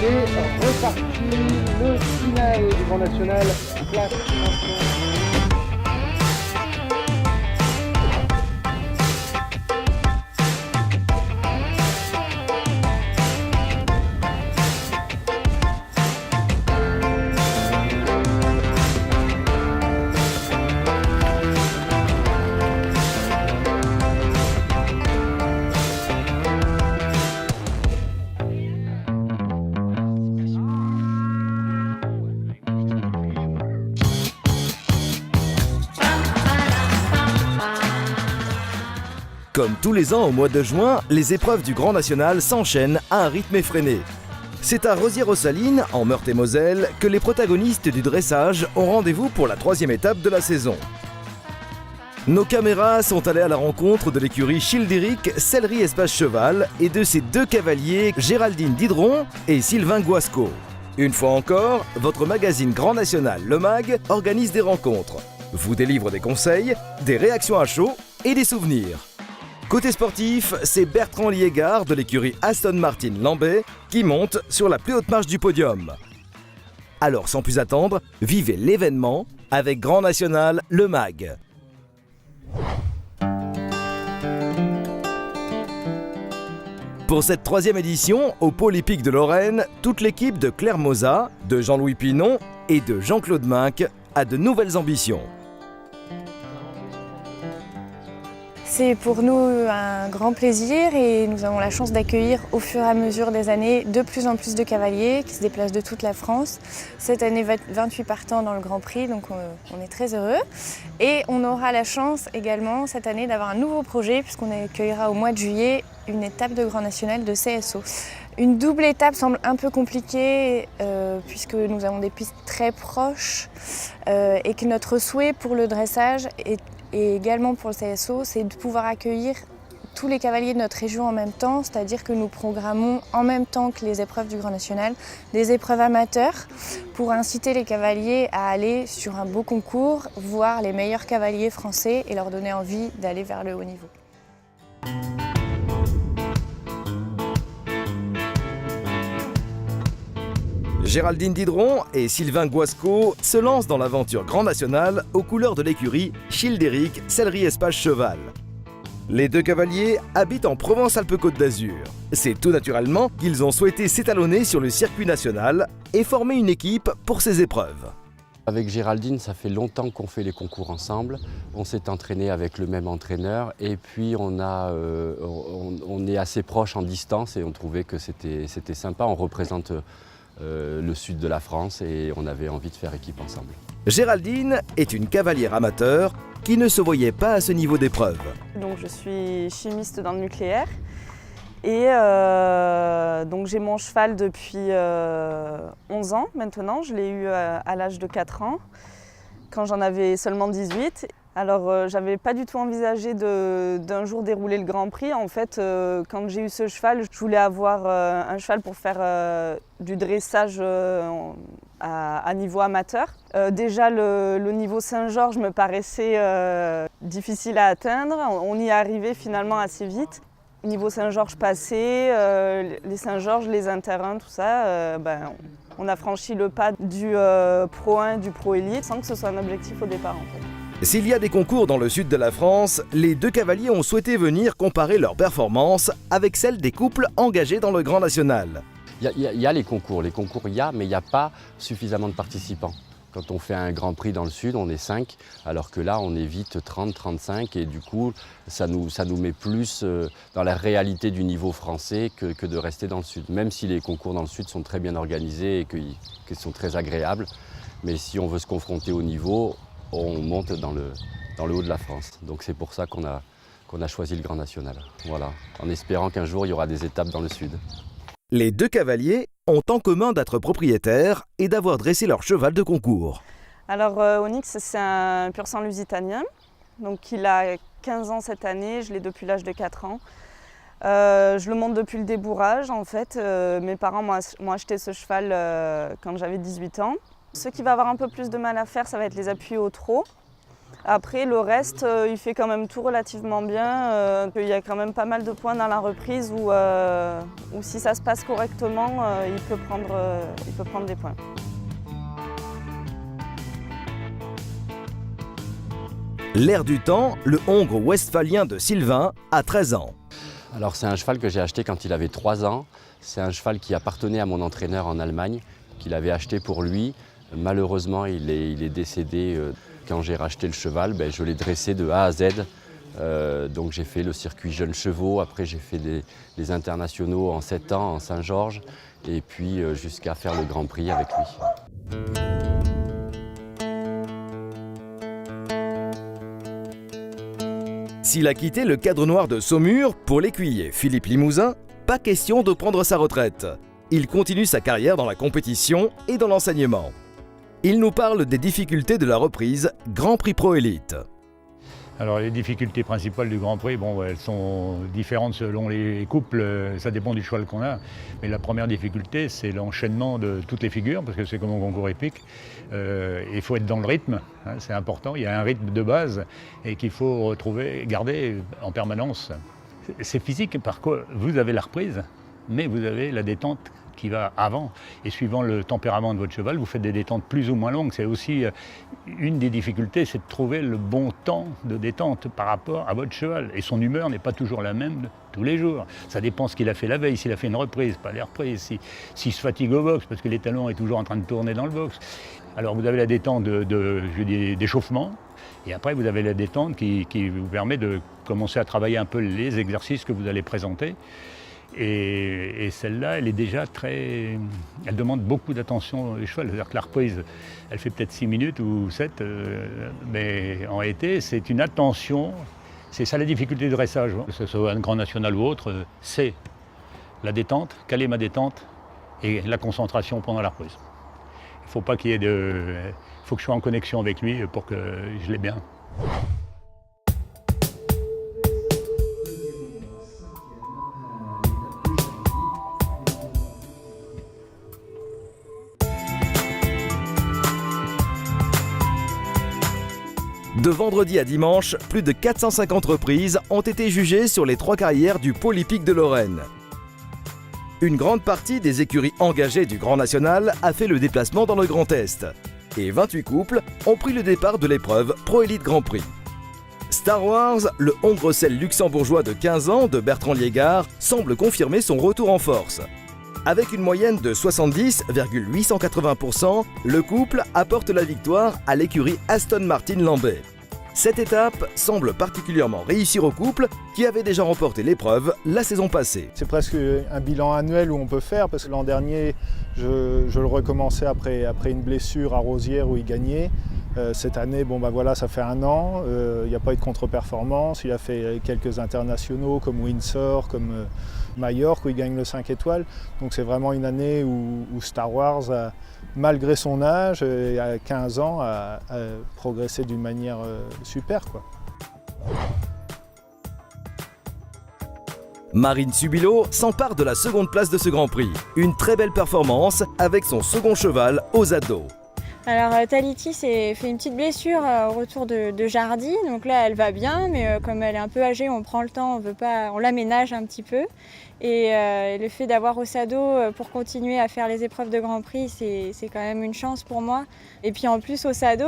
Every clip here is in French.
C'est reparti, le final du Grand National, place maintenant. Comme tous les ans au mois de juin, les épreuves du Grand National s'enchaînent à un rythme effréné. C'est à Rosières-aux-Salines, en Meurthe-et-Moselle, que les protagonistes du dressage ont rendez-vous pour la 3e étape de la saison. Nos caméras sont allées à la rencontre de l'écurie Childéric Sellerie Espace Cheval et de ses 2 cavaliers, Géraldine Didron et Sylvain Guasco. Une fois encore, votre magazine Grand National, le MAG, organise des rencontres, vous délivre des conseils, des réactions à chaud et des souvenirs. Côté sportif, c'est Bertrand Liégard de l'écurie Aston Martin Lambay qui monte sur la plus haute marche du podium. Alors sans plus attendre, vivez l'événement avec Grand National, le MAG. Pour cette 3e édition, au pôle hippique de Lorraine, toute l'équipe de Claire Moza, de Jean-Louis Pinon et de Jean-Claude Minck a de nouvelles ambitions. C'est pour nous un grand plaisir et nous avons la chance d'accueillir au fur et à mesure des années de plus en plus de cavaliers qui se déplacent de toute la France. Cette année, 28 partants dans le Grand Prix, donc on est très heureux. Et on aura la chance également cette année d'avoir un nouveau projet puisqu'on accueillera au mois de juillet une étape de Grand National de CSO. Une double étape semble un peu compliquée puisque nous avons des pistes très proches et que notre souhait pour le dressage et également pour le CSO, c'est de pouvoir accueillir tous les cavaliers de notre région en même temps, c'est-à-dire que nous programmons en même temps que les épreuves du Grand National des épreuves amateurs pour inciter les cavaliers à aller sur un beau concours, voir les meilleurs cavaliers français et leur donner envie d'aller vers le haut niveau. Géraldine Didron et Sylvain Guasco se lancent dans l'aventure Grand National aux couleurs de l'écurie Childéric Sellerie Espace Cheval. Les 2 cavaliers habitent en Provence-Alpes-Côte d'Azur. C'est tout naturellement qu'ils ont souhaité s'étalonner sur le circuit national et former une équipe pour ces épreuves. Avec Géraldine, ça fait longtemps qu'on fait les concours ensemble. On s'est entraîné avec le même entraîneur et puis on est assez proches en distance et on trouvait que c'était sympa. On représente le sud de la France et on avait envie de faire équipe ensemble. Géraldine est une cavalière amateur qui ne se voyait pas à ce niveau d'épreuve. Donc je suis chimiste dans le nucléaire et donc j'ai mon cheval depuis 11 ans maintenant. Je l'ai eu à l'âge de 4 ans, quand j'en avais seulement 18. Alors j'avais pas du tout envisagé d'un jour dérouler le Grand Prix. En fait, quand j'ai eu ce cheval, je voulais avoir un cheval pour faire du dressage à niveau amateur. Déjà le niveau Saint-Georges me paraissait difficile à atteindre. On y est arrivé finalement assez vite. Niveau Saint-Georges passé, les Saint-Georges, les Inter 1, tout ça, on a franchi le pas du Pro 1, du Pro Élite sans que ce soit un objectif au départ en fait. S'il y a des concours dans le sud de la France, les 2 cavaliers ont souhaité venir comparer leurs performances avec celles des couples engagés dans le Grand National. Il y a les concours il y a, mais il n'y a pas suffisamment de participants. Quand on fait un Grand Prix dans le sud, on est 5, alors que là on est vite 30, 35 et du coup ça nous met plus dans la réalité du niveau français que de rester dans le sud. Même si les concours dans le sud sont très bien organisés et qu'ils sont très agréables, mais si on veut se confronter au niveau, on monte dans le haut de la France. Donc c'est pour ça qu'on a choisi le Grand National. Voilà, en espérant qu'un jour il y aura des étapes dans le sud. Les 2 cavaliers ont en commun d'être propriétaires et d'avoir dressé leur cheval de concours. Alors Onyx, c'est un pur sang lusitanien. Donc il a 15 ans cette année, je l'ai depuis l'âge de 4 ans. Je le monte depuis le débourrage en fait. Mes parents m'ont acheté ce cheval quand j'avais 18 ans. Ce qui va avoir un peu plus de mal à faire, ça va être les appuis au trot. Après, le reste, il fait quand même tout relativement bien. Il y a quand même pas mal de points dans la reprise où si ça se passe correctement, il peut prendre des points. L'air du temps, le hongre westphalien de Sylvain a 13 ans. Alors c'est un cheval que j'ai acheté quand il avait 3 ans. C'est un cheval qui appartenait à mon entraîneur en Allemagne, qu'il avait acheté pour lui. Malheureusement, il est décédé. Quand j'ai racheté le cheval, je l'ai dressé de A à Z. Donc j'ai fait le circuit jeunes chevaux, après j'ai fait des internationaux en 7 ans en Saint-Georges, et puis jusqu'à faire le Grand Prix avec lui. S'il a quitté le cadre noir de Saumur pour l'écuyer Philippe Limousin, pas question de prendre sa retraite. Il continue sa carrière dans la compétition et dans l'enseignement. Il nous parle des difficultés de la reprise Grand Prix Pro Élite. Alors les difficultés principales du Grand Prix, elles sont différentes selon les couples, ça dépend du cheval qu'on a. Mais la première difficulté, c'est l'enchaînement de toutes les figures, parce que c'est comme un concours épique. Il faut être dans le rythme, c'est important. Il y a un rythme de base et qu'il faut garder en permanence. C'est physique, par quoi vous avez la reprise, mais vous avez la détente qui va avant. Et suivant le tempérament de votre cheval, vous faites des détentes plus ou moins longues. C'est aussi une des difficultés, c'est de trouver le bon temps de détente par rapport à votre cheval. Et son humeur n'est pas toujours la même tous les jours. Ça dépend ce qu'il a fait la veille, s'il a fait une reprise, pas les reprises, s'il se fatigue au box, parce que l'étalon est toujours en train de tourner dans le box. Alors vous avez la détente d'échauffement, et après vous avez la détente qui vous permet de commencer à travailler un peu les exercices que vous allez présenter. Et celle-là, elle est déjà elle demande beaucoup d'attention au cheval. C'est-à-dire que la reprise, elle fait peut-être 6 minutes ou 7, mais en réalité, c'est une attention. C'est ça la difficulté du dressage, que ce soit un grand national ou autre, c'est la détente, caler ma détente et la concentration pendant la reprise. Il ne faut pas qu'il y ait il faut que je sois en connexion avec lui pour que je l'ai bien. De vendredi à dimanche, plus de 450 reprises ont été jugées sur les 3 carrières du pôle hippique de Lorraine. Une grande partie des écuries engagées du Grand National a fait le déplacement dans le Grand Est. Et 28 couples ont pris le départ de l'épreuve Pro Élite Grand Prix. Star Wars, le hongre-celle luxembourgeois de 15 ans de Bertrand Liégard, semble confirmer son retour en force. Avec une moyenne de 70,880%, le couple apporte la victoire à l'écurie Aston Martin Lambay. Cette étape semble particulièrement réussir au couple qui avait déjà remporté l'épreuve la saison passée. C'est presque un bilan annuel où on peut faire, parce que l'an dernier, je le recommençais après une blessure à Rosières où il gagnait. Cette année, ça fait 1 an, il n'y a pas eu de contre-performance. Il a fait quelques internationaux comme Windsor, comme Majorque où il gagne le 5 étoiles. Donc c'est vraiment une année où Star Wars, malgré son âge, à 15 ans, a progressé d'une manière super, quoi. Marine Subilo s'empare de la seconde place de ce Grand Prix. Une très belle performance avec son second cheval, Osado. Alors Taliti s'est fait une petite blessure au retour de Jardy, donc là elle va bien, mais comme elle est un peu âgée, on prend le temps, on l'aménage un petit peu. Et le fait d'avoir Osado pour continuer à faire les épreuves de Grand Prix, c'est quand même une chance pour moi. Et puis en plus Osado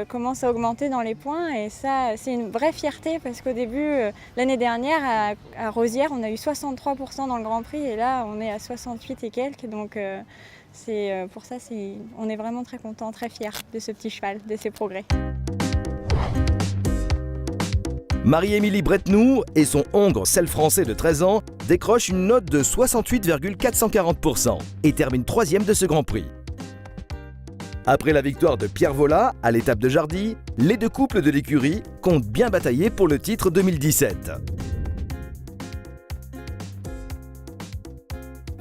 commence à augmenter dans les points, et ça c'est une vraie fierté, parce qu'au début, l'année dernière à Rosières, on a eu 63% dans le Grand Prix, et là on est à 68 et quelques, donc pour ça, on est vraiment très contents, très fiers de ce petit cheval, de ses progrès. Marie-Émilie Bretnou et son hongre selle français de 13 ans décrochent une note de 68,440% et terminent 3e de ce Grand Prix. Après la victoire de Pierre Vola à l'étape de Jardy, les 2 couples de l'écurie comptent bien batailler pour le titre 2017.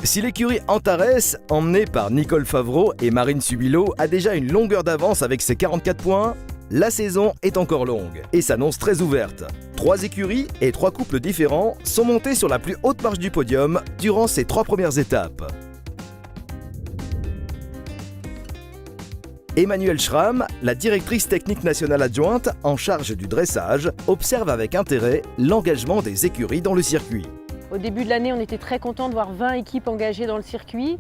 Si l'écurie Antares, emmenée par Nicole Favreau et Marine Subilo, a déjà une longueur d'avance avec ses 44 points, la saison est encore longue et s'annonce très ouverte. 3 écuries et 3 couples différents sont montés sur la plus haute marche du podium durant ces 3 premières étapes. Emmanuelle Schramm, la directrice technique nationale adjointe en charge du dressage, observe avec intérêt l'engagement des écuries dans le circuit. Au début de l'année, on était très contents de voir 20 équipes engagées dans le circuit.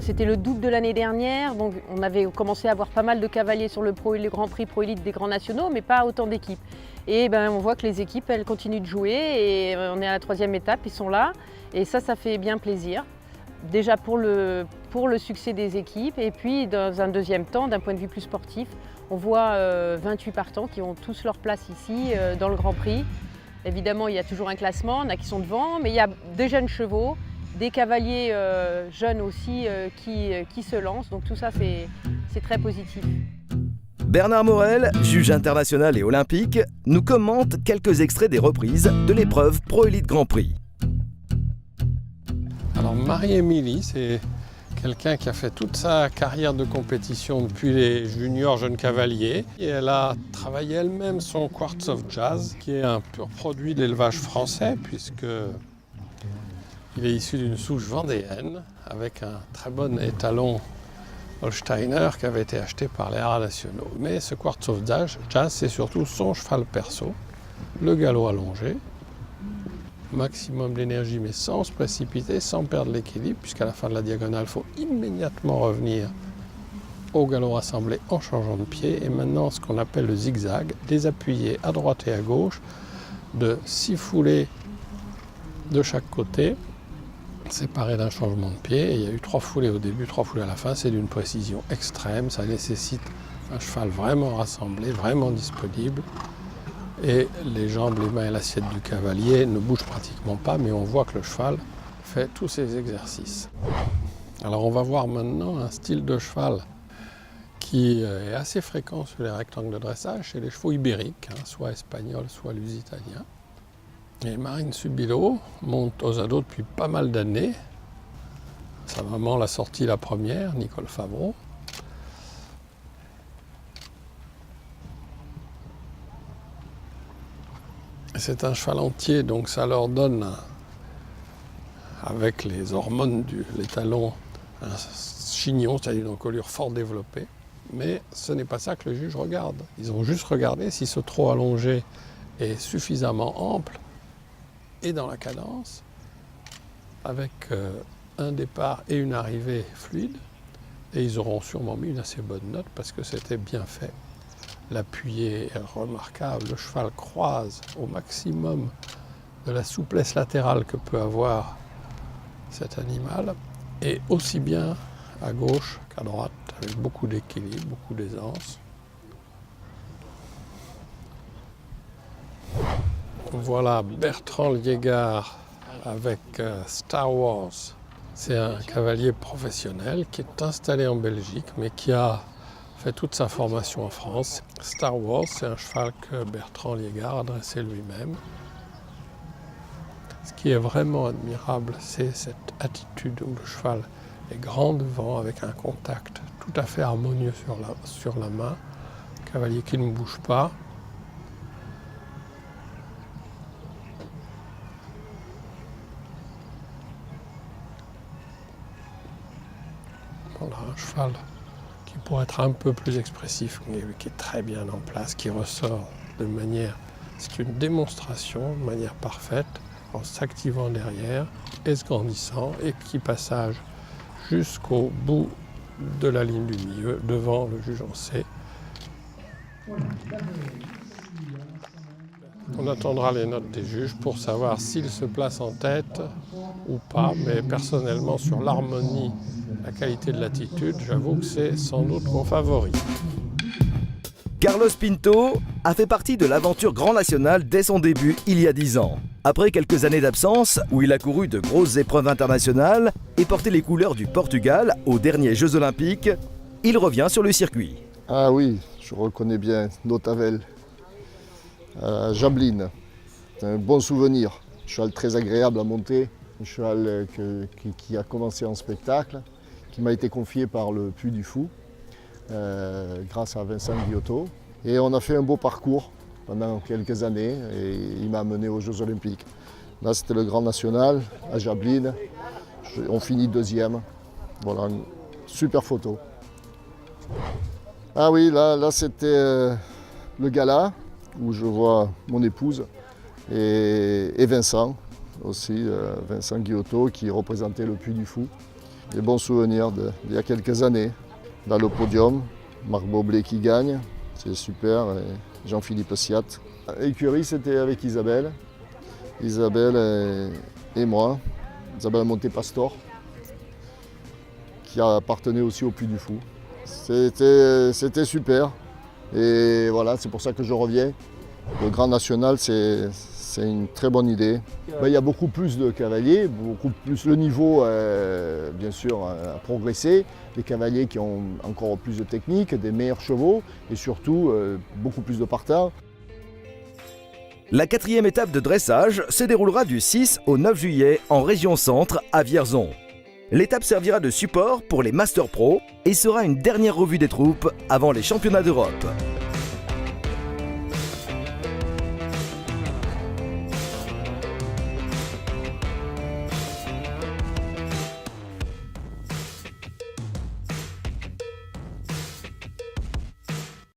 C'était le double de l'année dernière, donc on avait commencé à avoir pas mal de cavaliers sur le Grand Prix Pro Élite des Grands Nationaux, mais pas autant d'équipes. Et on voit que les équipes, elles continuent de jouer et on est à la 3e étape, ils sont là. Et ça fait bien plaisir. Déjà pour le succès des équipes et puis dans un deuxième temps, d'un point de vue plus sportif, on voit 28 partants qui ont tous leur place ici dans le Grand Prix. Évidemment, il y a toujours un classement, il y en a qui sont devant, mais il y a des jeunes chevaux, des cavaliers jeunes aussi qui se lancent, donc tout ça c'est très positif. Bernard Morel, juge international et olympique, nous commente quelques extraits des reprises de l'épreuve Pro Élite Grand Prix. Alors Marie-Émilie, c'est quelqu'un qui a fait toute sa carrière de compétition depuis les juniors jeunes cavaliers. Et elle a travaillé elle-même son Quartz of Jazz, qui est un pur produit de l'élevage français, puisque il est issu d'une souche vendéenne, avec un très bon étalon Holsteiner qui avait été acheté par les haras nationaux. Mais ce Quartz of Jazz, c'est surtout son cheval perso, le galop allongé. Maximum d'énergie, mais sans se précipiter, sans perdre l'équilibre, puisqu'à la fin de la diagonale, il faut immédiatement revenir au galop rassemblé en changeant de pied. Et maintenant, ce qu'on appelle le zigzag, désappuyer à droite et à gauche, de 6 foulées de chaque côté, séparées d'un changement de pied. Et il y a eu 3 foulées au début, 3 foulées à la fin. C'est d'une précision extrême. Ça nécessite un cheval vraiment rassemblé, vraiment disponible. Et les jambes, les mains et l'assiette du cavalier ne bougent pratiquement pas, mais on voit que le cheval fait tous ces exercices. Alors on va voir maintenant un style de cheval qui est assez fréquent sur les rectangles de dressage chez les chevaux ibériques, soit espagnols, soit lusitaniens. Et Marine Subilo monte aux ados depuis pas mal d'années. Sa maman l'a sortie la première, Nicole Favreau. C'est un cheval entier, donc ça leur donne, avec les hormones de l'étalon, un chignon, c'est-à-dire une encolure fort développée. Mais ce n'est pas ça que le juge regarde. Ils ont juste regardé si ce trot allongé est suffisamment ample et dans la cadence, avec un départ et une arrivée fluide. Et ils auront sûrement mis une assez bonne note parce que c'était bien fait. L'appui est remarquable, le cheval croise au maximum de la souplesse latérale que peut avoir cet animal, et aussi bien à gauche qu'à droite, avec beaucoup d'équilibre, beaucoup d'aisance. Voilà Bertrand Liégard avec Star Wars. C'est un cavalier professionnel qui est installé en Belgique, mais qui a fait toute sa formation en France. Star Wars, c'est un cheval que Bertrand Liégard a dressé lui-même. Ce qui est vraiment admirable, c'est cette attitude où le cheval est grand devant, avec un contact tout à fait harmonieux sur la main. Cavalier qui ne bouge pas. Voilà, un cheval pour être un peu plus expressif, mais qui est très bien en place, qui ressort de manière, c'est une démonstration de manière parfaite, en s'activant derrière et se grandissant, et qui passage jusqu'au bout de la ligne du milieu, devant le juge en C. On attendra les notes des juges pour savoir s'ils se placent en tête ou pas, mais personnellement sur l'harmonie, la qualité de l'attitude, j'avoue que c'est sans doute mon favori. Carlos Pinto a fait partie de l'aventure Grand National dès son début il y a 10 ans. Après quelques années d'absence, où il a couru de grosses épreuves internationales et porté les couleurs du Portugal aux derniers Jeux Olympiques, il revient sur le circuit. Ah oui, je reconnais bien Notavel, Jablin. C'est un bon souvenir, un cheval très agréable à monter, un cheval qui a commencé en spectacle, qui m'a été confié par le Puy du Fou, grâce à Vincent Guillotto. Et on a fait un beau parcours pendant quelques années et il m'a amené aux Jeux Olympiques. Là, c'était le Grand National à Jablin. On finit 2e. Voilà, une super photo. Ah oui, là c'était le gala où je vois mon épouse et Vincent aussi, Vincent Guillotot qui représentait le Puy du Fou. Des bons souvenirs d'il y a quelques années. Dans le podium, Marc Boblé qui gagne, c'est super, et Jean-Philippe Siat. L'écurie c'était avec Isabelle et moi, Isabelle Montepastor, qui appartenait aussi au Puy du Fou. C'était super et voilà, c'est pour ça que je reviens. Le Grand National, c'est une très bonne idée. Il y a beaucoup plus de cavaliers, beaucoup plus. Le niveau, bien sûr, a progressé. Des cavaliers qui ont encore plus de technique, des meilleurs chevaux et surtout beaucoup plus de parterres. La 4e étape de dressage se déroulera du 6 au 9 juillet en région centre à Vierzon. L'étape servira de support pour les Master Pro et sera une dernière revue des troupes avant les championnats d'Europe.